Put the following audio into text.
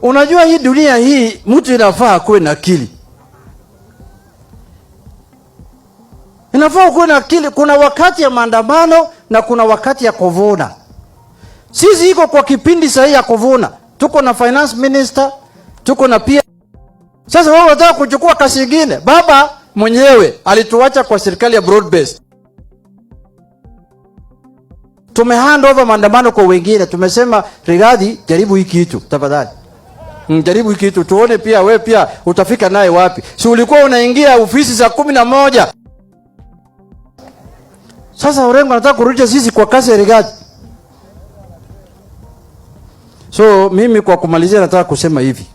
Unajua hii dunia hii mtu inafaa kuwe na akili. Inafaa kuwe na akili. Kuna wakati ya maandamano na kuna wakati ya kuvuna. Sisi iko kwa kipindi sahihi ya kuvuna. Tuko na finance minister, tuko na pia. Sasa wao wanataka kuchukua kasi nyingine. Baba mwenyewe alituacha kwa serikali ya broad based. Tumehand over maandamano kwa wengine. Tumesema Rigathi, jaribu hiki kitu tafadhali. Jaribu hiki kitu tuone pia wewe pia utafika naye wapi. Si ulikuwa unaingia ofisi za 11. Sasa Orengo anataka kurudisha sisi kwa kasi ya Rigathi. So mimi kwa kumalizia nataka kusema hivi.